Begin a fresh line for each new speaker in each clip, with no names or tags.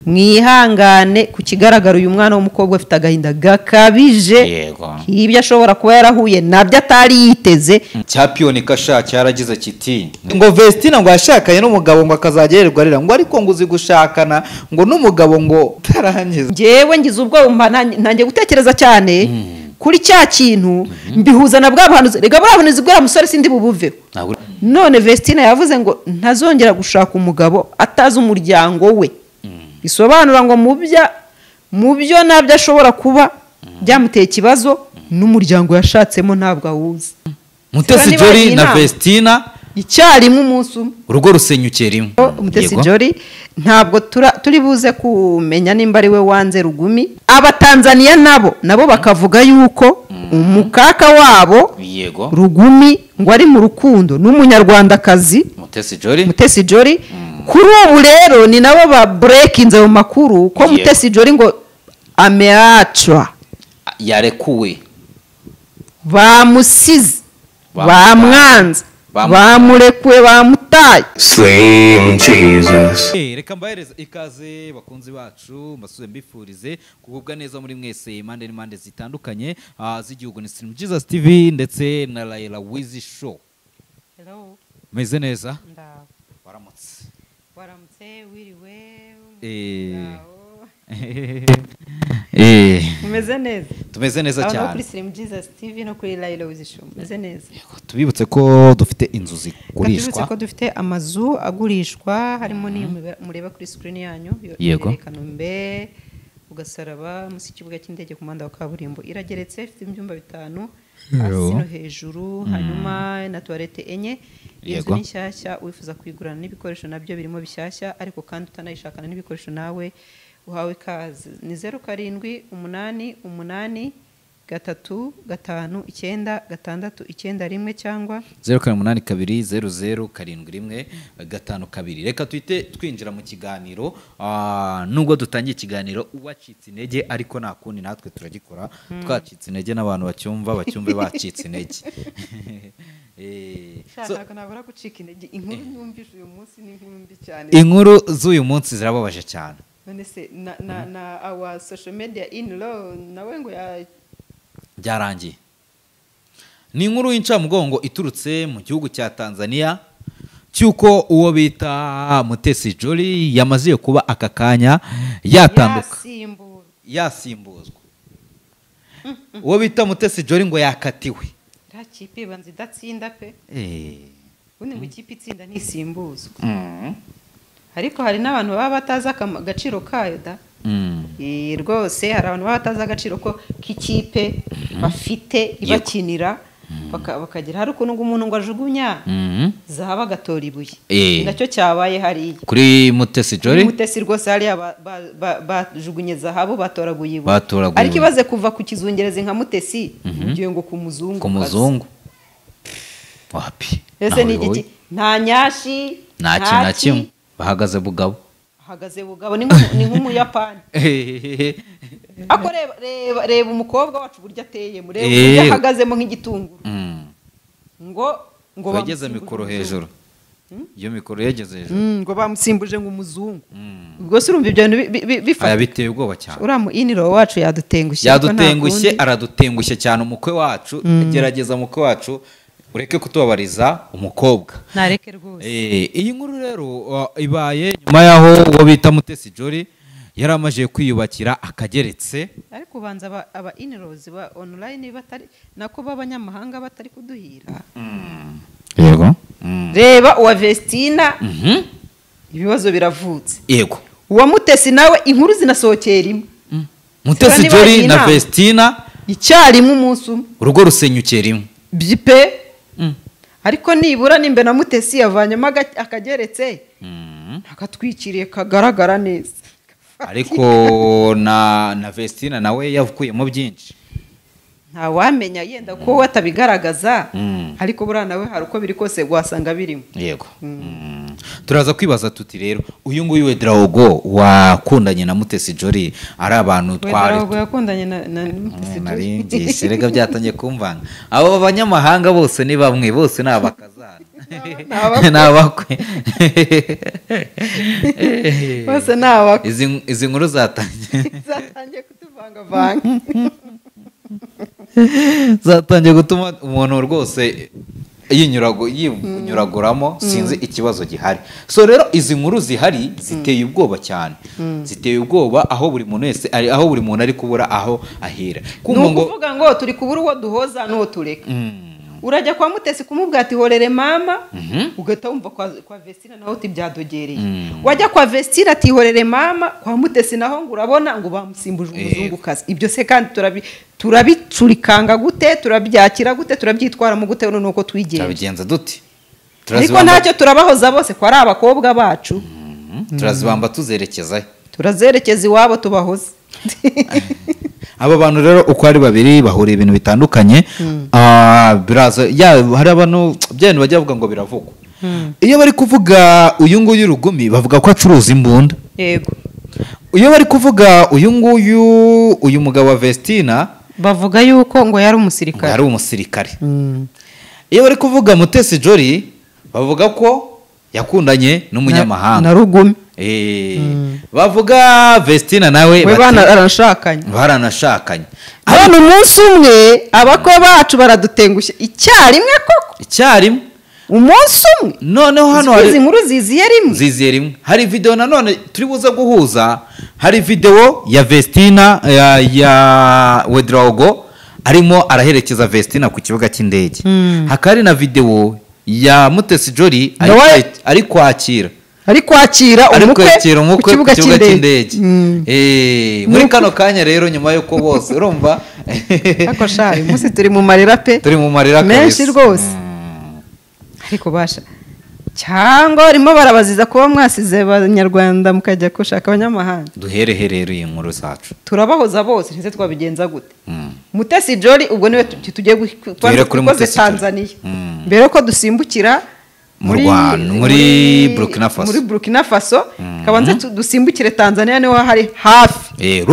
mwihangane ku kigaragara uyu mwana w'umukobwa afite agahinda gakabije ibyo ashobora kuba yarahuye nabyo atari yiteze.
Cyapiyoni kasha cyaragize kiti
ngo Vestina ngo yashakanye n'umugabo ngo akazagererwa arira ngo ariko ngo uzi gushakana ngo n'umugabo ngo tarangiza.
Ngewe ngize ubwoba ntangiye gutekereza cyane kuri cya kintu mbihuza na bwa bahanuzi. Rega bwa bahanuzi bwa musore sindi bubuve. None Vestina yavuze ngo ntazongera gushaka umugabo atazi umuryango we. Bisobanura ngo mu byo nabyo ashobora kuba byamuteye ikibazo n'umuryango yashatsemo ntabwo awuzi.
Mutesi Jolly na Vestina
icyarimwe umunsi umwe
urugo rusenyukiye rimwe.
Mutesi Jolly ntabwo turi buze kumenya nimba ari we wanze Rugumi. Abatanzania nabo bakavuga yuko umukaka wabo Rugumi ngo ari mu rukundo n'umunyarwandakazi Mutesi Jolly. Kuri ubu rero ni nabo ba breakinze mu makuru ko Mutesi Jolly ngo ameachwa
yarekuwe,
bamusize, bamwanze, bamurekuwe, bamutaye.
Slim Jesus.
Reka mbahereza ikaze bakunzi bacu, mbasuze mbifurize kugubwa neza muri mwese impande n'impande zitandukanye z'igihugu. Ni Slim Jesus TV ndetse na Laila Wizi Show.
Hello.
Meze neza?
Waramutse wiriwe. Meze neza.
Tumeze neza cyane.
Kuri Slim Jesus TV no kuri Laila Wizi Show. Meze neza.
Tubibutse ko dufite inzu zigurishwa.
Tubibutse ko dufite amazu agurishwa harimo ni mureba kuri screen yanyu. Kanombe ugasaraba musi kibuga cy'indege ku muhanda wa kaburimbo. Irageretse ifite ibyumba 5 hasi no hejuru, hanyuma na toilette enye. Inzu nshyashya wifuza kuyigurana n'ibikoresho nabyo birimo bishyashya, ariko kandi utanayishakana n'ibikoresho nawe uhawe kazi. Ni 0788 3559691 cyangwa
0782007152. Reka twite twinjira mu kiganiro. Nubwo dutangiye ikiganiro uwacitse intege ariko nta kundi natwe turagikora. Twacitse intege n'abantu bacyumve bacitse intege.
Shaka nabura gucika intege. Inkuru nyumvise uyu munsi ni nkuru cyane.
Inkuru z'uyu munsi zirababaje cyane.
None se na our social media in law nawe ngo
byarangiye. Ni inkuru y'incamugongo iturutse mu gihugu cya Tanzania cyuko uwo bita Mutesi Jolly yamaze kuba akakanya yasimbuzwa. Uwo bita Mutesi Jolly ngo yakatiwe.
Kipe banzi datsinda pe. Ubundi ngo ikipe itsinda nisimbuzwa. Ariko hari n'abantu baba bataza agaciro kayo da. Rwose hari abantu baba bataza agaciro ko k'ikipe bafite ibakinira bakagira hari ukuntu umuntu ngo ajugunya zahaba gatora ibuye. Nacyo cyabaye hari
kuri Mutesi Jolly.
Mutesi rwose hari bajugunye zahabu batoraguye ibuye. Ariko ibaze kuva ku kizungereza nka Mutesi ugiye ngo ku muzungu.
Wapi?
Ese ni iki? Nta nyashi,
nta kimwe. Bahagaze bugabo
ni nk'umuyapani. Ako reba umukobwa wacu burya ateye murebe yahagazemo nk'igitunguru. Ngo
bageze mikoro hejuru. Iyo mikoro yageze hejuru.
Ngo bamusimbuje ngo umuzungu. Ubwo se urumva ibyo bifata.
Biteye ubwoba cyane.
Uramu iniro wacu yadutengushye.
Aradutengushye cyane umukwe wacu. Gerageza umukwe wacu ureke kutubabariza umukobwa.
Nareke rwose.
Iyi nkuru rero ibaye nyuma yaho uwo bita Mutesi Jolly yaramaje kwiyubakira akageretse.
Ariko ubanza aba inrows ba online batari nako b'abanyamahanga batari kuduhira.
Yego.
Reba uwa Vestina. Ibibazo biravutse.
Yego.
Uwa Mutesi nawe inkuru zinasohokera rimwe.
Mutesi Jolly na Vestina
icyarimwe umunsi umwe.
Urugo rusenyukiye rimwe.
Bipe. Ariko nibura nimbe na Mutesi yavanyemo akageretse. Akatwikiriye kagaragara neza.
Ariko na Vestina nawe yavukuyemo byinshi.
Nta wamenya yenda ko watabigaragaza. Ariko bura nawe hari uko biri kose gwasanga birimo.
Yego. Turaza kwibaza tuti rero uyu nguyu we Drago wakundanye na Mutesi Jolly ari abantu twari.
Drago yakundanye na Mutesi
Jolly. Serega byatangiye kumvanga. Abo banyamahanga bose ni bamwe bose nabakazana. n'abakwe
bose n'abakwe
izi nkuru
zatangiye kutuvangavanga
zatangiye gutuma umuntu rwose yinyuraguramo sinzi ikibazo gihari. So rero izi nkuru zihari ziteye ubwoba cyane, ziteye ubwoba aho buri muntu wese aho buri muntu ari kubura aho ahera.
Kuvuga ngo turi kubura uwo duhoza n'uwo tureka. Urajya kwa Mutesi kumubwira ati horere mama, ugahita wumva kwa Vestina naho uti byadogereye. Wajya kwa Vestina ati horere mama, kwa Mutesi naho ngo urabona ngo bamusimbuje umuzungukazi. Ibyo se kandi turabicurikanga gute, turabyakira gute, turabyitwara mu gute nuko twigenza.
Turabigenza duti.
Ariko ntacyo turabahoza bose ko ari abakobwa bacu.
Turazibamba tuzerekezayo.
Turazerekeza iwabo tubahoze.
Aba bantu rero uko ari babiri bahuriye ibintu bitandukanye. Biraza hari abantu byane bajya bavuga ngo biravugwa. Iyo bari kuvuga uyu nguyu Rugumi bavuga ko acuruza imbunda.
Yego.
Iyo bari kuvuga uyu mugabo wa Vestina
bavuga yuko ngo yari umusirikare.
Yari umusirikare. Iyo bari kuvuga Mutesi Jolly bavuga ko yakundanye n'umunyamahanga
na Rugumi.
Bavuga Vestina nawe baranashakanye.
Abantu umunsi umwe abakwe bacu baradutengushye icyarimwe koko.
Icyarimwe.
Umunsi umwe.
Noneho hano hari
izi nkuru ziziye rimwe.
Hari video nanone turi buze guhuza. Hari video ya Vestina ya Wedraogo arimo araherekeza Vestina ku kibuga cy'indege. Hakari na video ya Mutesi Jolly ari kwakira umukwe ku kibuga cy'indege. Muri kano kanya rero nyuma yuko bose urumva
ako shaye musi turi mu marira pe, menshi rwose. Ariko basha cyangwa arimo barabaziza kuba mwasize abanyarwanda mukajya gushaka abanyamahanga.
Duherehe rero iyi nkuru zacu
turabahoza bose ntize twabigenza gute. Mutesi Jolly ubwo niwe tugiye gukoze Tanzania mbere ko dusimbukira
muri
Burkina Faso kabanza dusimbukire Tanzania niho hari hafi.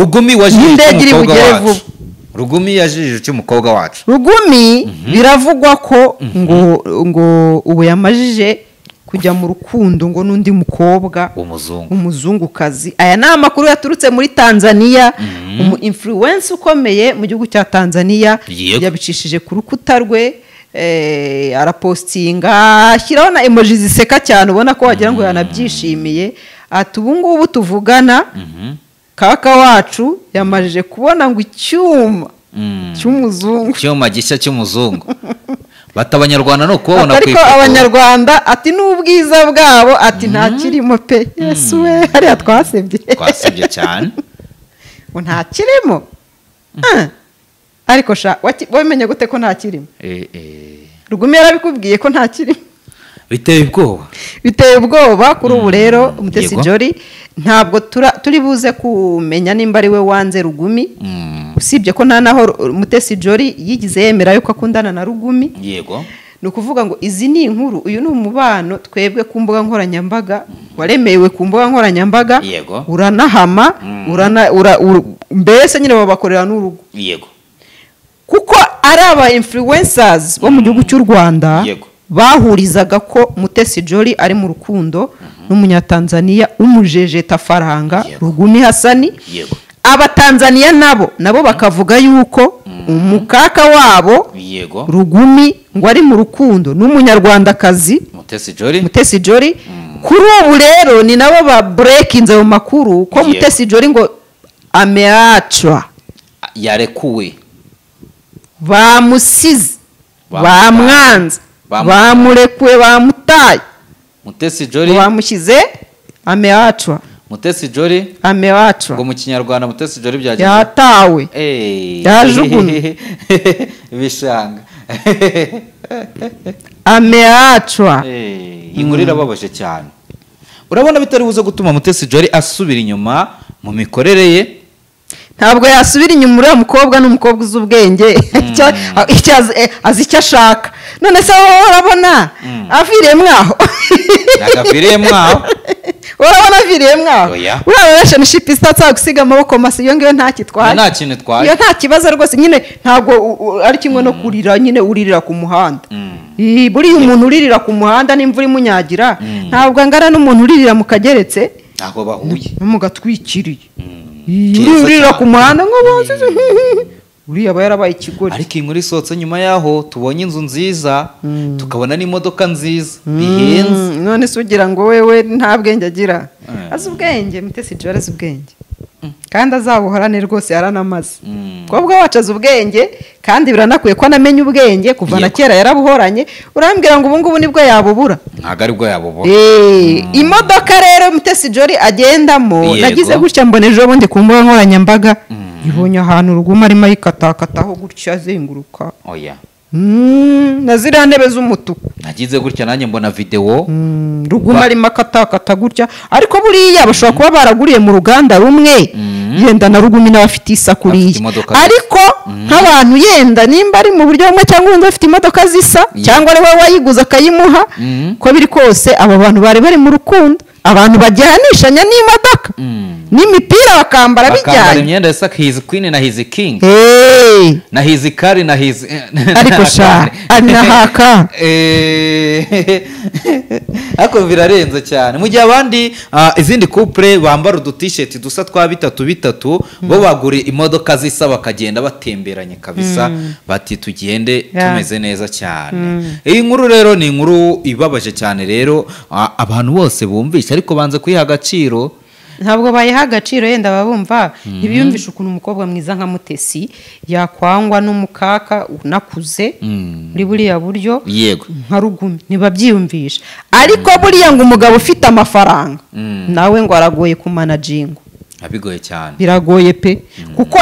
Rugumi yajije cy'umukobwa wacu.
Rugumi biravugwa ko ngo ubu yamajije kujya mu rukundo ngo n'undi mukobwa umuzungukazi. Aya ni amakuru yaturutse muri Tanzania. Influence ukomeye mu gihugu cya Tanzania yabicishije ku rukuta rwe. Arapostinga ashyiraho na emoji ziseka cyane ubona ko wagira ngo yanabyishimiye. Ati ubu ngubu tuvugana kaka wacu yamajije kubona ngo icyuma cy'umuzungu
gishya cy'umuzungu. Bata abanyarwanda no kubona
ariko abanyarwanda ati n'ubwiza bwabo ati nta kirimo pe. Yesu we hariya twasebye
cyane
ngo nta kirimo. Ariko wamenye gute ko nta kirimo? Rugumi yarabikubwiye ko nta kirimo. Biteye ubwoba kuri ubu rero Mutesi Jolly ntabwo turi buze kumenya nimba ari we wanze Rugumi. Usibye ko nta naho Mutesi Jolly yigize yemera yuko akundana na Rugumi.
Yego.
Ni ukuvuga ngo izi ni inkuru, uyu ni umubano twebwe ku mbuga nkoranyambaga waremewe ku mbuga nkoranyambaga. Uranahama mbese nyine babakorera n'urugo.
Yego.
Kuko ari aba influencers bo mu gihugu cy'u Rwanda bahurizaga ko Mutesi Jolly ari mu rukundo n'umunyatanzania umujejeta faranga Rugumi Hasani. Abatanzania nabo bakavuga yuko umukaka wabo Rugumi ngo ari mu rukundo n'umunyarwandakazi Mutesi Jolly. Kuri ubu rero ni nabo ba breakinze mu makuru ko Mutesi Jolly ngo ameachwa,
yarekuwe,
bamusize, bamwanze, bamurekuwe, bamutaye.
Mutesi Jolly
bamushyize ameachwa.
Mutesi Jolly
ameachwa
ngo mu kinyarwanda Mutesi Jolly byagize
yatawe, yajugunye
bishanga
ameachwa.
Inkuru irababaje cyane. Urabona bitari buze gutuma Mutesi Jolly asubira inyuma mu mikorere ye.
Ntabwo yasubira inyuma uriya mukobwa n'umukobwa uzi ubwenge azi icyo ashaka. None se wowe urabona aviriye mwaho?
Nagaviriye mwaho.
Urabona aviriye mwaho? Uriya relationship istatsa gusiga amaboko masi iyo ngiyo nta kitwaye.
Nta kintu twaye.
Iyo nta kibazo rwose nyine ntabwo ari kimwe no kurira nyine uririra ku muhanda. buriya umuntu uririra ku muhanda n'imvura imunyagira ntabwo angana n'umuntu uririra mu kageretse
aho bahuye
mu gatwikiriye uririra ku muhanda ngo bose uriya aba yarabaye ikigori.
ariko iyi nkuru isohotse nyuma yaho tubonye inzu nziza tukabona n'imodoka nziza bihenze.
none se ugira ngo wewe nta bwenge agira? azi ubwenge, Mutesi Jolly azi ubwenge kandi azabuhorane rwose, yaranamaze. Kobwa wacu azi ubwenge kandi biranakwiye ko anamenya ubwenge kuva na kera yarabuhoranye. urambwira ngo ubu ngubu nibwo yabubura?
ntabwo aribwo yabubura.
imodoka rero Mutesi Jolly agendamo nagize gutya mbona ejo bundi ku mbuga nkoranyambaga ibonye ahantu Ruguma arimo ayikatakataho gutya azenguruka.
oya
na ziriya ntebe z'umutuku
nagize gutya nanjye mbona video
Ruguma arimo akatakata gutya, ariko buriya bashobora kuba baraguriye mu ruganda rumwe yenda na Ruguma nawe afite isakuriye, ariko nk'abantu yenda nimba ari mu buryo bumwe cyangwa ubundi bafite imodoka zisa cyangwa ari wowe wayiguze akayimuha, ko biri kose aba bantu bari mu rukundo, abantu bajyanishanya n'imodoka n'imipira bakambara bijyanye,
imyenda ya his queen na his king na his kari na his
ariko sha anahaka
ako birarenze cyane. Mu gihe abandi izindi couple bambara udu-t-shirt dusa twa bitatu bo bagura imodoka zisa bakagenda batemberanye kabisa, bati tugende tumeze neza cyane. Iyi nkuru rero ni inkuru ibabaje cyane rero abantu bose bumvisha, ariko banze kuyiha agaciro.
ntabwo bayiha agaciro, yenda babumva ntibiyumvisha ukuntu umukobwa mwiza nka Mutesi yakwangwa n'umukaka unakuze muri buriya buryo nka Ruguma, ntibabyiyumvisha. ariko buriya ngo umugabo ufite amafaranga nawe ngo aragoye kumanaginga,
bigoye cyane,
biragoye pe, kuko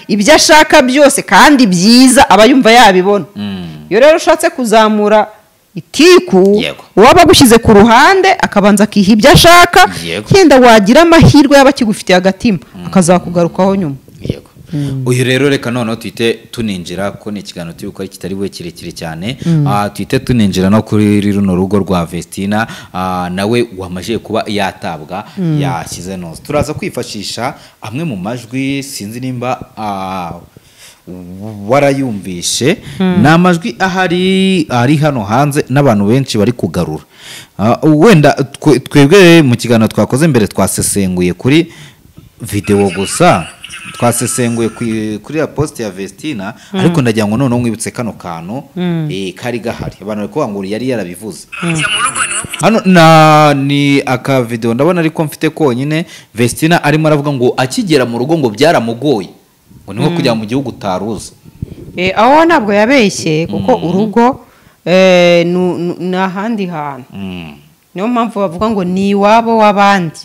ibyo ashaka byose kandi byiza aba yumva yabibona. iyo rero ushatse kuzamura itiku waba gushyize ku ruhande akabanza akiha ibyo ashaka, yenda wagira amahirwe yaba akigufitiye agatima akazakugarukaho nyuma.
uyu rero reka noneho tuhite tuninjira ko ni ikiganiro turi gukora kitari bube kirekire cyane. tuhite tuninjira no kuri runo rugo rwa Vestina nawe wamaje kuba yatabwa yashyize nose. turaza kwifashisha amwe mu majwi, sinzi nimba warayumvishe, ni amajwi ahari ari hano hanze n'abantu benshi bari kugarura. wenda twebwe mu kiganiro twakoze mbere twasesenguye kuri video gusa, twasesenguye kuri ya post ya Vestina, ariko ndagira ngo noneho mwibutse kano kantu kari gahari, abantu bari kuvuga ngo yari yarabivuze hano ni aka video ndabona ariko mfite konyine. Vestina arimo aravuga ngo akigera mu rugo ngo byaramugoye, ngo ni nko kujya mu gihugu utaruzi.
aho ntabwo yabeshye kuko urugo ni ahandi hantu, niyo mpamvu bavuga ngo ni iwabo w'abandi.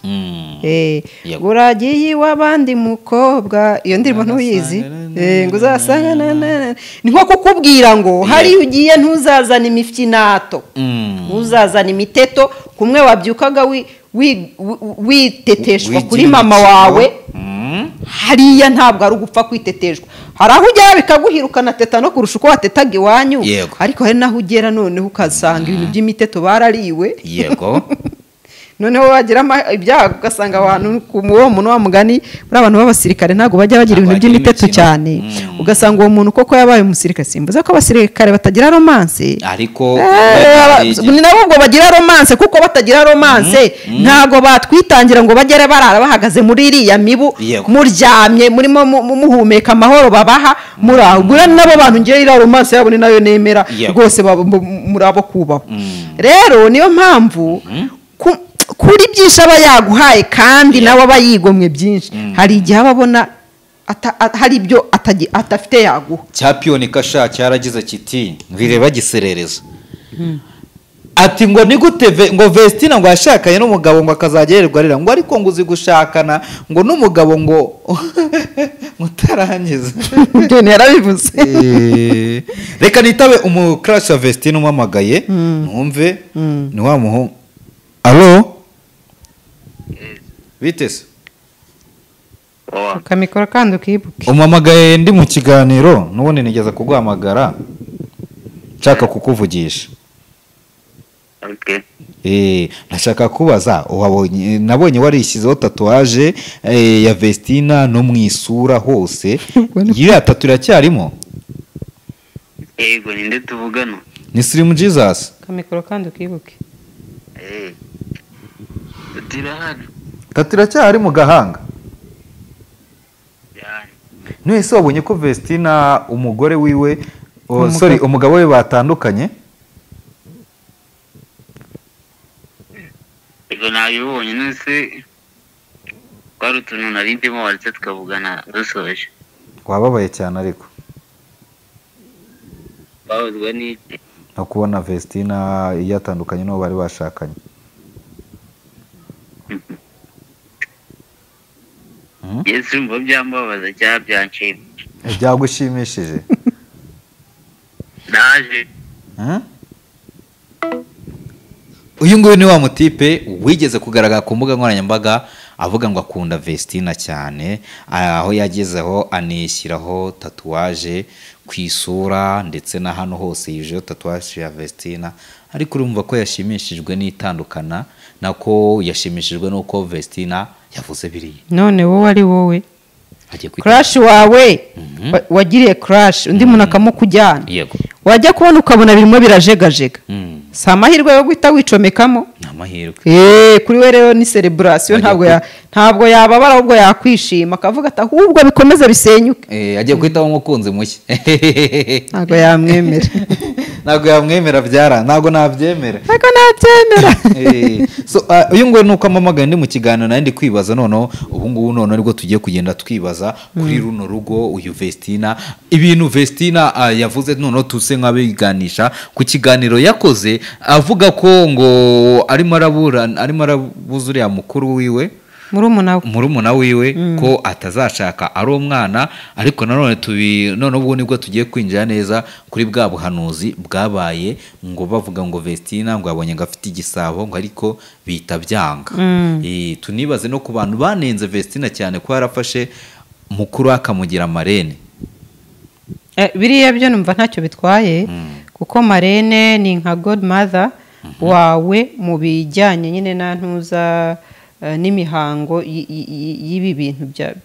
uragiye iw'abandi mukobwa, iyo ndirimbo ntuyizi? ngo uzasanga ni nko kukubwira ngo hariya ugiye ntuzazana imifyinato, ntuzazana imiteto, kumwe wabyukaga witeteshwa kuri mama wawe, hariya ntabwo ari ugupfa kwiteteshwa. hari aho ugera bikaguhira ukanateta no kurusha uko watetaga iwanyu, ariko hari naho ugera noneho ukasanga ibintu by'imiteto barariwe. noneho wagira ibyago ugasanga abantu uwo muntu wa mugani muri abantu b'abasirikare ntabwo bajya bagira ibintu by'imiteto cyane, ugasanga uwo muntu koko yabaye umusirikare. simbuze ko abasirikare batagira romance,
ariko
ni nabo ubwo bagira romance, kuko batagira romance ntabwo batwitangira ngo bagere barara bahagaze muri iriya mibu muryamye murimo muhumeka amahoro babaha muri aho. ubwo nabo bantu ngiye iriya romance yabo ni nayo nemera rwose, muri abo kubaho. rero niyo mpamvu kuri byinshi aba yaguhaye kandi nawe aba yigomwe byinshi, hari igihe aba abona hari ibyo atafite yaguha.
cyapiyoni kasha cyaragize kiti bireba giserereza ati ngo ni gute ngo Vestina ngo yashakanye n'umugabo ngo akazagererwa arira ngo ariko ngo uzi gushakana ngo n'umugabo ngo mutarangiza
ibyo yarabivuze.
reka nitabe umucrash wa Vestina umamagaye numve ni wa muhungu. Allo Vitesse
ukamikora kandi ukibuke.
umamagaye ndi mu kiganiro nubundi nigeze kuguhamagara nshaka kukuvugisha. nashaka kubaza nabonye warishyizeho tatuwaje ya Vestina no mu isura hose, iriya tatu iracyarimo?
yego ninde tuvugana?
ni Slim Jesus.
kamikoro kandi ukibuke.
Tirahano.
Tatira cyari mu Gahanga.
Yani.
Nese wabonye ko Vestina umugore wiwe
Umugabo.
umugabo we batandukanye?
Ego nabibonye nese kwari utuntu nari ndimo waretse tukavugana dusoje.
Wababaye cyane ariko.
Babuzwa n'iki?
No kubona Vestina yatandukanye no bari bashakanye.
Yesu mbo byambabaza cyangwa byanshimye.
Byagushimishije.
Naje.
uyu nguyu ni wa mutipe wigeze kugaragara ku mbuga nkoranyambaga avuga ngo akunda Vestina cyane, aho yagezeho anishyiraho tatuwaje ku isura ndetse na hano hose yijeho tatuwaje ya Vestina, ariko urumva ko yashimishijwe n'itandukana, nako yashimishijwe n'uko Vestina yavuze biriya.
None wowe ari wowe crush wawe wagiriye crush undi muntu akamukujyana,
yego
wajya kubona ukabona birimo birajegajega, si amahirwe yo guhita wicomekamo.
amahirwe
kuri we rero ni celebration, ntabwo yababara ahubwo yakwishima akavuga ati ahubwo bikomeze bisenyuke.
agiye guhitamo umukunzi mushya.
ntabwo yamwemera.
Ntabwo yamwemera byara, ntabwo nabyemera.
Ntabwo nabyemera.
So uyu nguyu nuko amamagaye ndi mu kiganiro nandi kwibaza noneho ubu ngubu none ariko tugiye kugenda twibaza kuri runo rugo uyu Vestina, ibintu Vestina yavuze noneho tuse nk'abiganisha ku kiganiro yakoze avuga ko ngo arimo arabuza uriya mukuru wiwe murumuna wiwe ko atazashaka ari umwana, ariko nanone none ubu nibwo tugiye kwinjira neza kuri bwa buhanuzi bwabaye ngo bavuga ngo Vestina ngo yabonye ngo afite igisabo ngo ariko bita byanga. Tunibaze no ku bantu banenze Vestina cyane ko yarafashe mukuru akamugira marene.
Biriya byo numva ntacyo bitwaye kuko marene ni nka godmother wawe mu bijyanye nyine na ntuza n'imihango y'ibi bintu bya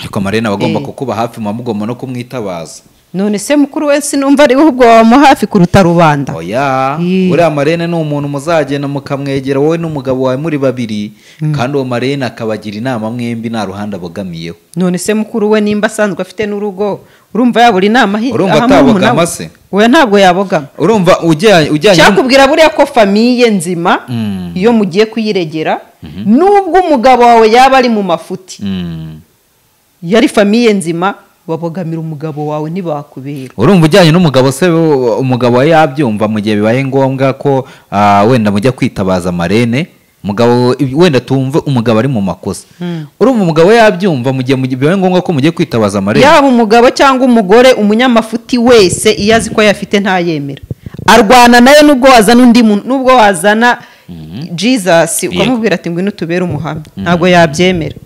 ariko marene abagomba kukuba hafi mugomba no kumwitabaza.
None se mukuru we sinumva ari ahubwo wamu hafi kuruta rubanda.
Oya uriya marene ni umuntu muzagenda mukamwegera wowe n'umugabo wawe muri babiri, kandi uwo marene akabagira inama mwembi nta ruhande abogamiyeho.
None se mukuru we nimba asanzwe afite n'urugo urumva yabura inama
urumva atabogama se?
Oya ntabwo yabogama.
Urumva ujyanye
cyakubwira buriya ko famiye nzima iyo mugiye kuyiregera nubwo umugabo wawe yaba ari mu mafuti yari famiye nzima babogamira umugabo wawe ntibakubera.
Urumva ujyanye n'umugabo se, umugabo we yabyumva mu gihe bibaye ngombwa ko wenda mujya kwitabaza marene, mugabo wenda tumve umugabo ari mu makosa, urumva umugabo yabyumva mu gihe bibaye ngombwa ko mugiye kwitabaza marene.
Yaba umugabo cyangwa umugore, umunyamafuti wese iyo azi ko yafite ntayemera arwana nayo, nubwo wazana undi muntu, nubwo wazana Jesus ukamubwira ati ngwino tubere umuhamya, ntabwo yabyemera.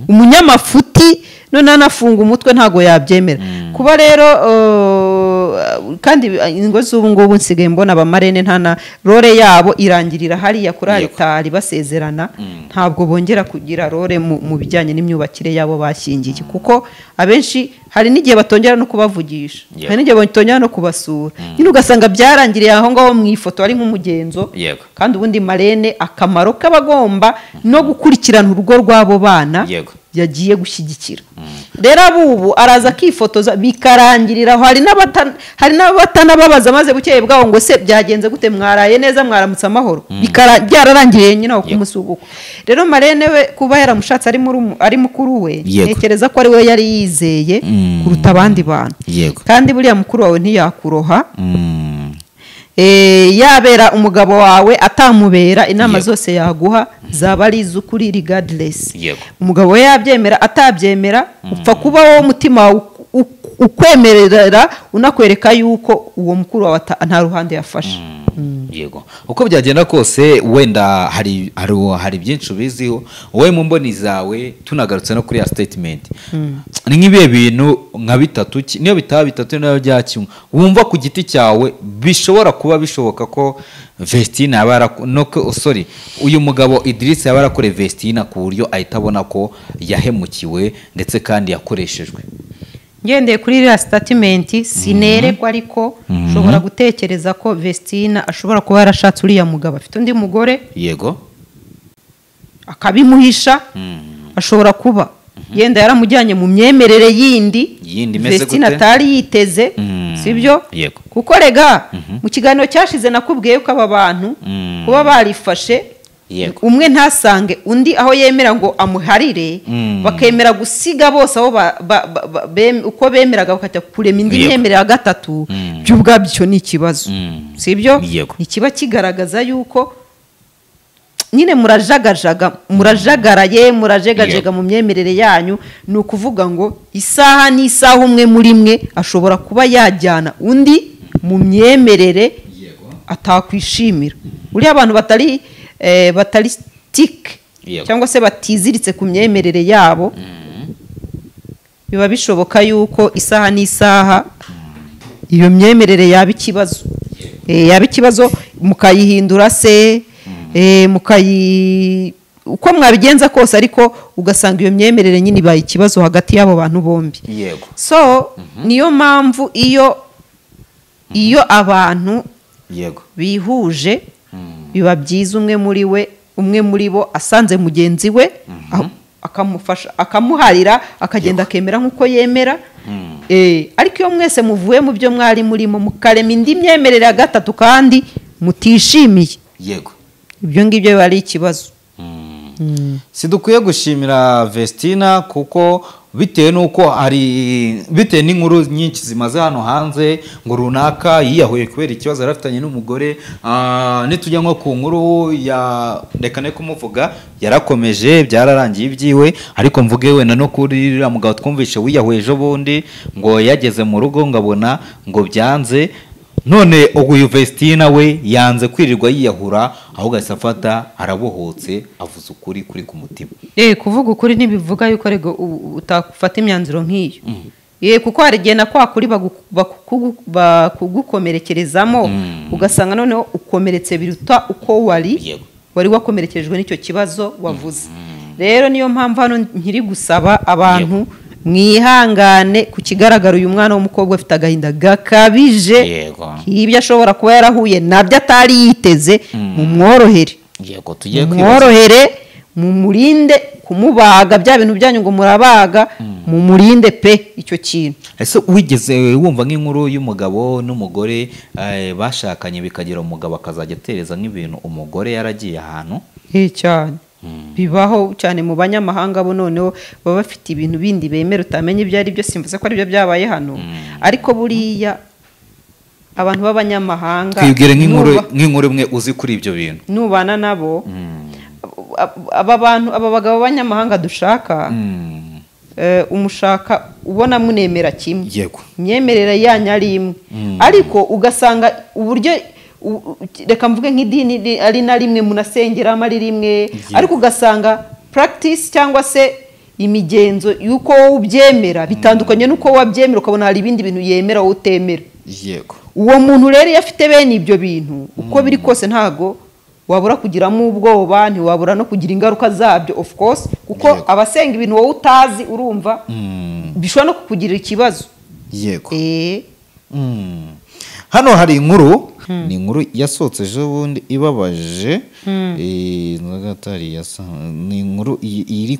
Umunyamafuti none anafunga umutwe ntago yabyemera. Kuba rero kandi ingo z'ubu ngubu nsigaye mbona abamarene ntana role yabo irangirira hariya kuri altari basezerana, ntabwo bongera kugira role mu bijyanye n'imyubakire yabo bashyingiye, kuko abenshi hari n'igihe batongera no kubavugisha, hari n'igihe batongera no kubasura, nyine ugasanga byarangiriye aho ngaho mu ifoto ari nk'umugenzo. Kandi ubundi marene akamaro k'abagomba no gukurikirana urugo rw'abo bana yagiye gushyigikira. Rero abubu araza akifotoza bikarangirira, hari n'abatanababaza maze bukeye bwaho ngo se byagenze gute, mwaraye neza, mwaramutse amahoro, byararangiriye nyine ku musuguko. Rero marene we kuba yaramushatse ari mukuru we, ntekereza ko ari we yari yizeye kuruta abandi bantu. Kandi buriya mukuru wawe ntiyakuroha, yabera umugabo wawe atamubera, inama zose yaguha zaba ari iz'ukuri regardless. Umugabo we yabyemera atabyemera, upfa kuba wowe umutima ukwemerera unakwereka yuko uwo mukuru wawe nta ruhande yafashe.
Yego uko byagenda kose wenda hari byinshi ubiziho wowe mu mboni zawe, tunagarutse no kuri ya statement, ni nk'ibihe bintu nka bitatu, niyo bitaba bitatu nayo bya kimwe wumva ku giti cyawe bishobora kuba bishoboka ko Vestina uyu mugabo Idris yaba yarakore Vestina ku buryo ahita abona ko yahemukiwe ndetse kandi yakoreshejwe.
ngendeye kuri iriya statement sinerekwa ariko ushobora gutekereza ko Vestina ashobora kuba yarashatse uriya mugabo afite undi mugore
yego
akabimuhisha ashobora kuba yenda yaramujyanye mu myemerere yindi
imeze
Vestina
gute?
atari yiteze sibyo
Yego.
kuko rega mu kiganiro cyashize nakubwiye ko aba bantu kuba barifashe
Yego.
umwe ntasange undi aho yemera ngo amuharire bakemera gusiga bose aho uko bemeraga bakajya kurema indi
Yego.
myemerere ya gatatu by'ubwabyo ni ikibazo sibyo
Yego.
ni kiba kigaragaza yuko nyine murajagaraye mu myemerere yanyu ni ukuvuga ngo isaha n'isaha umwe muri mwe ashobora kuba yajyana undi mu myemerere atakwishimira uriya abantu batari stick
Yego.
cyangwa se batiziritse ku myemerere yabo biba bishoboka yuko isaha n'isaha iyo myemerere yaba ikibazo mukayihindura se uko mwabigenza kose ariko ugasanga iyo myemerere nyine ibaye ikibazo hagati y'abo bantu bombi
yego
so niyo mpamvu iyo abantu
yego
bihuje biba byiza umwe muri bo asanze mugenzi we akamufasha akamuharira akagenda akemera nk'uko yemera ariko iyo mwese muvuye mu byo mwari murimo mukarema indi myemerere ya gatatu kandi mutishimiye
yego
ibyo ngibyo biba ari ikibazo
si dukwiye gushimira Vestina kuko bitewe n'inkuru nyinshi zimaze hano hanze ngo runaka yiyahuye kubera ikibazo yarafitanye n'umugore nitujya nko ku nkuru ya reka ne kumuvuga yarakomeje byararangiye ibyiwe ariko mvuge wenda no kuri uriya mugabo twumvishe wiyahuye ejo bundi ngo yageze mu rugo ngabona ngo byanze none uyu Vestina we yanze kwirirwa yiyahura ahubwo ahise afata arabohotse avuze ukuri kuri ku mutima
kuvuga ukuri ntibivuga yuko rego utafata imyanzuro nk'iyo kuko hari igihe na kwa kuri bakugukomerekerezamo ugasanga noneho ukomeretse biruta uko wari wakomerekerejwe n'icyo kibazo wavuze rero niyo mpamvu hano nkiri gusaba abantu mwihangane ku kigaragara uyu mwana w'umukobwa afite agahinda gakabije ibyo ashobora kuba yarahuye nabyo atari yiteze mumworohere mumurinde kumubaga bya bintu byanyu ngo murabaga mumurinde pe icyo kintu
ese wigeze wumva nk'inkuru y'umugabo n'umugore bashakanye bikagira umugabo akazajya atereza nk'ibintu umugore yaragiye ahantu
cyane bibaho cyane mu banyamahanga bo noneho baba bafite ibintu bindi bemera utamenya ibyo ari byo simvuze ko ari byo byabaye hano ariko buriya abantu b'abanyamahanga
twibwire nk'inkuru imwe uzi kuri ibyo bintu
nubana nabo aba bagabo b'abanyamahanga dushaka umushaka ubona munemera kimwe
yego
imyemerere yanyu ari imwe ariko ugasanga uburyo reka mvuge nk'idini ari na rimwe munasengeramo ari rimwe ariko ugasanga practice cyangwa se imigenzo y'uko wowe ubyemera bitandukanye n'uko wabyemera ukabona hari ibindi bintu yemera wowe utemera
yego
uwo muntu rero iyo afite bene ibyo bintu uko biri kose ntago wabura kugiramo ubwoba ntiwabura no kugira ingaruka zabyo of course kuko abasenga ibintu wowe utazi urumva bishobora no kukugirira ikibazo
yego hano hari inkuru ni inkuru yasohotse ejo bundi ibabaje ni inkuru iri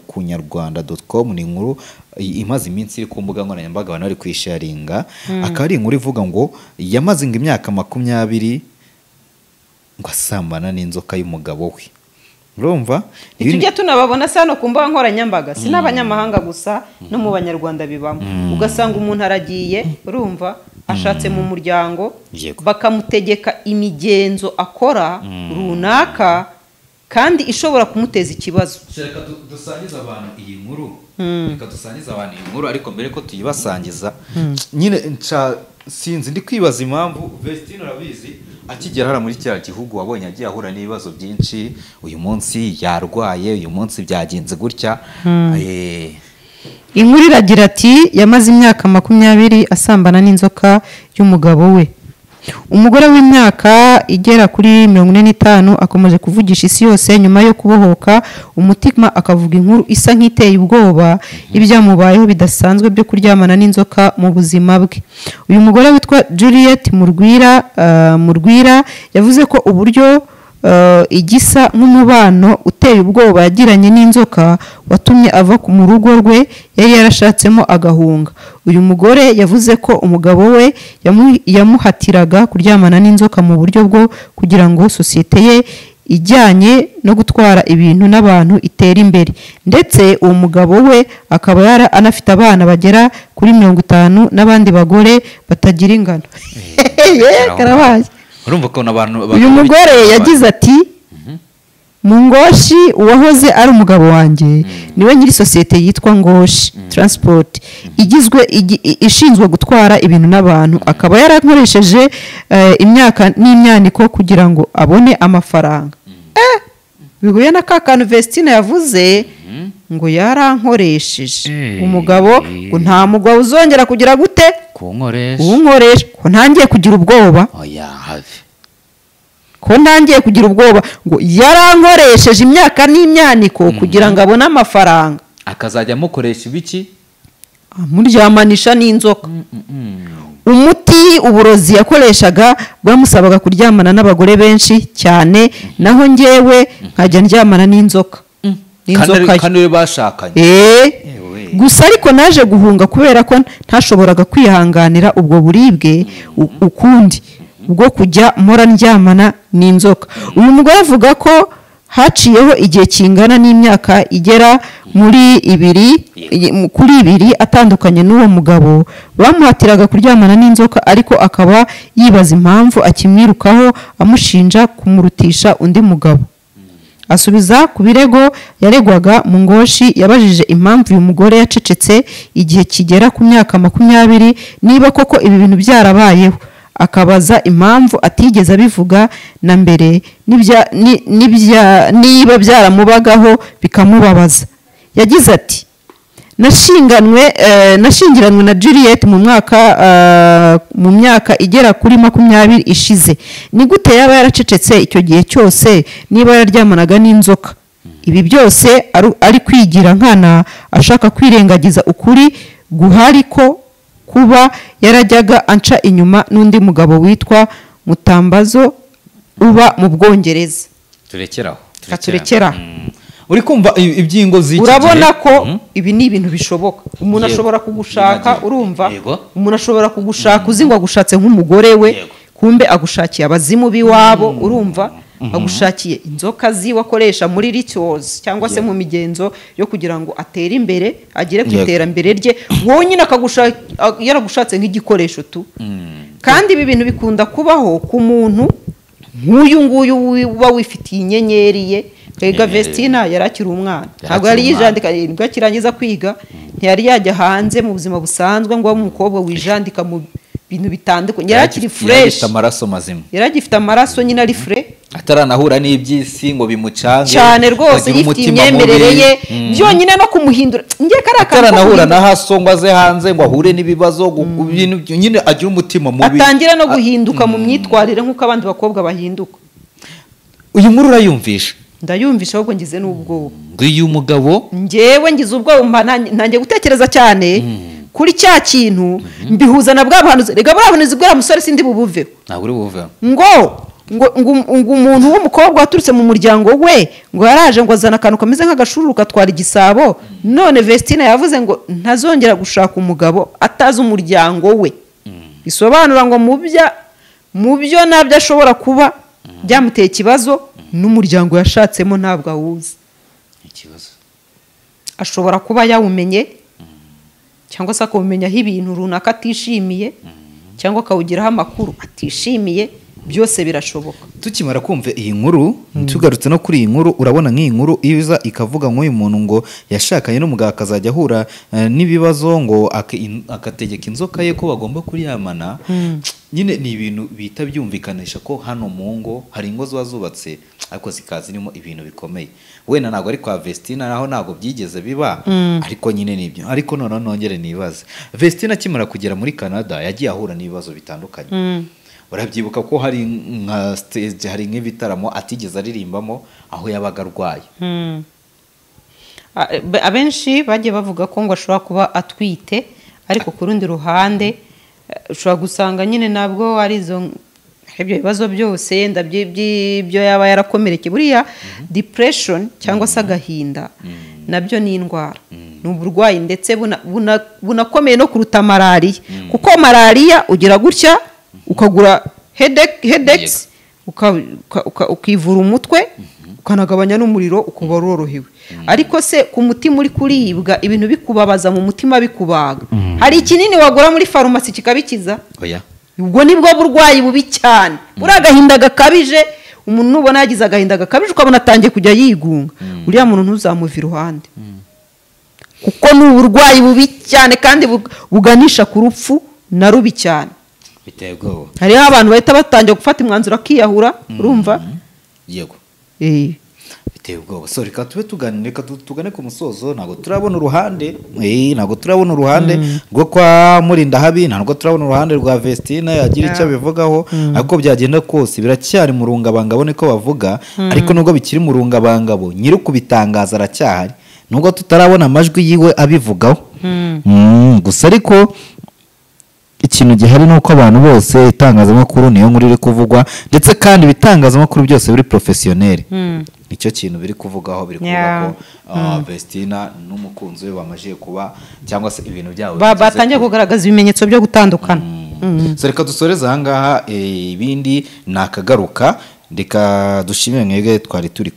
ku nyarwanda.com ni inkuru imaze iminsi iri ku mbuga nkoranyambaga abantu bari kuyisharinga akaba ari inkuru ivuga ngo yamaze imyaka 20 ngo asambana n'inzoka y'umugabo we urumva
tujye tunababona sano ku mbuga nkoranyambaga si n'abanyamahanga gusa no mu banyarwanda bibamo ugasanga umuntu aragiye urumva ashatse mu muryango bakamutegeka imigenzo akora runaka kandi ishobora kumuteza ikibazo
reka dusangiza abantu iyi nkuru ariko mbere ko tuyibasangiza nyine sinzi ndi kwibaza impamvu Vestina urabizi akigera hara muri cya gihugu wabonye agiye ahura n'ibibazo byinshi uyu munsi yarwaye uyu munsi byagenze gutya
inkuru iragira ati yamaze imyaka 20 asambana n'inzoka y'umugabo we umugore w'imyaka igera kuri 45 akomeje kuvugisha isi yose nyuma yo kubohoka umutima akavuga inkuru isa nk'iteye ubwoba ibyamubayeho bidasanzwe byo kuryamana n'inzoka mu buzima bwe. Uyu mugore witwa Juliet Murwira yavuze ko uburyo igisa nk'umubano uteye ubwoba yagiranye n'inzoka watumye ava mu rugo rwe yari yarashatsemo agahunga. Uyu mugore yavuze ko umugabo we yamuhatiraga kuryamana n'inzoka mu buryo bwo kugira ngo sosiyete ye ijyanye no gutwara ibintu n'abantu itera imbere, ndetse uwo mugabo we akaba anafite abana bagera kuri 50 n'abandi bagore batagira ingano. Karabaye. Uyu mugore yagize ati Mungoshi uwahoze ari umugabo wanjye niwe nyiri sosiyete yitwa Ngoshi Transport ishinzwe gutwara ibintu n'abantu, akaba yarankoresheje imyaka n'imyaniko kugira ngo abone amafaranga. Bihuye na kantu Vestina yavuze ngo yarankoresheje umugabo ngo nta mugabo uzongera kugira gute kunkoresha ko ntangiye kugira ubwoba. Ko ntangiye kugira ubwoba ngo yarankoresheje imyaka n'imyaniko kugira ngo abone amafaranga,
akazajya amukoresha ibiki
amuryamanisha n'inzoka. Umuti uburozi yakoreshaga bwamusabaga kuryamana n'abagore benshi cyane, naho njyewe nkajya ndyamana n'inzoka.
Kandi we bashakanye.
Gusa ariko naje guhunga kubera ko ntashoboraga kwihanganira ubwo buribwe ukundi bwo kujya mpora ndyamana n'inzoka. Uyu mugore avuga ko haciyeho igihe kingana n'imyaka igera kuri ibiri atandukanye n'uwo mugabo bamuhatiraga kuryamana n'inzoka, ariko akaba yibaza impamvu akimwirukaho amushinja kumurutisha undi mugabo. Asubiza ku birego yaregwaga, Mungoshi yabajije impamvu uyu mugore yacecetse igihe kigera ku myaka 20 niba koko ibi bintu byarabayeho, akabaza impamvu atigeze abivuga na mbere niba byaramubagaho bikamubabaza. Yagize ati nashyingiranywe na Juliet mu myaka igera kuri 20 ishize. Ni gute yaba yaracecetse icyo gihe cyose niba yararyamanaga n'inzoka? Ibi byose ari kwigira nkana, ashaka kwirengagiza ukuri guhari ko kuba yarajyaga anca inyuma n'undi mugabo witwa Mutambazo uba mu Bwongereza. Turekeraho.
Uri kumva ibyingo z'iki gihe?
Urabona ko ibi ni ibintu bishoboka. Umuntu ashobora kugushaka, urumva? Umuntu ashobora kugushaka uzi ngo agushatse nk'umugore we, kumbe agushakiye abazimu biwabo, urumva? Agushakiye inzoka ziwakoresha muri rituals cyangwa se mu migenzo yo kugira ngo atere imbere, agire ku iterambere rye, wonyine yaragushatse nk'igikoresho tu. Kandi ibi bintu bikunda kubaho ku muntu nk'uyu nguyu uba wifitiye inyenyeri ye. Kega Vestina yarakira umwana, ntabwo yari yijandika, nibwo akirangiza kwiga ntiyari yajya hanze mu buzima busanzwe ngo umukobwa wijandika mu bintu bitandukanye. Yarakiri fresh, yaragifite amaraso nyine ari fresh,
ataranahura n'ibyisi ngo bimucange
cyane rwose, yifite imyemerere ye byonyine no kumuhindura.
Ataranahura na hasongwa ze hanze ngo ahure n'ibibazo ibintu nyine agira umutima mubi,
atangira no guhinduka mu myitwarire nk'uko abandi bakobwa bahinduka.
Uyu nkuru urayumvisha?
Ndayumvisha, ahubwo ngize n'ubwoba.
Uyu mugabo
njyewe ngize ubwoba, ntangiye gutekereza cyane kuri cya kintu, mbihuza na bwa bahanuzi. Rega bwa bahanuzi bwa musore sindi bubuveho.
Ntabwo uri bubuveho.
ngo umuntu w'umukobwa waturutse mu muryango we ngo yaraje ngo azana akantu kameze nk'agashururu katwara igisabo, none Vestina yavuze ngo ntazongera gushaka umugabo atazi umuryango we. Bisobanura ngo mu byo nabyo ashobora kuba byamuteye ikibazo, n'umuryango yashatsemo ntabwo awuzi. Ashobora kuba yawumenye cyangwa se akumenya ibintu runaka atishimiye, cyangwa akawugiraho amakuru atishimiye. Byose birashoboka.
Tukimara kumva iyi nkuru, tugarutse no kuri iyi nkuru, urabona nk'iyi nkuru iza ikavuga nk'uyu muntu ngo yashakanye n'umugabo akazajya ahura n'ibibazo ngo akategeka inzoka ye ko bagomba kuryamana. Nyine ni ibintu bita byumvikanisha ko hano mu ngo hari ingo ziba zubatse ariko zikazirimo ibintu bikomeye. Wenda ntabwo ari kwa Vestina, naho ntabwo byigeze biba, ariko nyine nibyo. Ariko none nongere nibaze, Vestina akimara kugera muri Canada yagiye ahura n'ibibazo bitandukanye. urabyibuka ko hari nka stage, hari nk'ibitaramo atigeze aririmbamo aho yabaga arwaye.
Abenshi bagiye bavuga ko ngo ashobora kuba atwite, ariko ku rundi ruhande ushobora gusanga nyine nabwo ari ibyo bibazo byose yenda by'ibyo yaba yarakomerekeye. Buriya depression cyangwa se agahinda nabyo ni indwara, ni uburwayi ndetse bunakomeye no kuruta malariya, kuko malariya ugira gutya ukagura headaches ukivura umutwe ukanagabanya n'umuriro ukaba urorohewe, ariko se ku mutima uri kuribwa ibintu bikubabaza mu mutima bikubaga, hari ikinini wagura muri farumasi kikabikiza?
Oya,
ubwo nibwo burwayi bubi cyane. Uri agahinda gakabije, umuntu nubona yagize agahinda gakabije ukabona atangiye kujya yigunga, uriya muntu ntuzamuva iruhande, kuko ni uburwayi bubi cyane kandi buganisha ku rupfu na rubi cyane.
biteye ubwoba.
Hariho abantu bahita batangira gufata imwanzuro akiyahura, urumva?
Yego, biteye ubwoba. So reka tube tuganire, reka tugane ku musozo. Ntabwo turabona uruhande rwo kwa Murindahabi, ntabwo turabona uruhande rwa Vestina yagira icyo bivugaho, ariko byagenda kose biracyari mu rungabangabo niko bavuga, ariko nubwo bikiri mu rungabangabo nyiri kubitangaza aracyahari, nubwo tutarabona amajwi yiwe abivugaho. Gusa ariko ikintu gihari nuko abantu bose itangazamakuru niyo nkuru iri kuvugwa, ndetse kandi ibitangazamakuru byose biri professionnel. Nicyo kintu biri kuvugaho, biri kuvuga ko Vestina n'umukunzi we bamajiye kuba, cyangwa se ibintu byabo
batangiye kugaragaza ibimenyetso byo gutandukana.
So reka dusoreze aha ngaha, ibindi nakagaruka. Reka dushimire mwebwe twari turi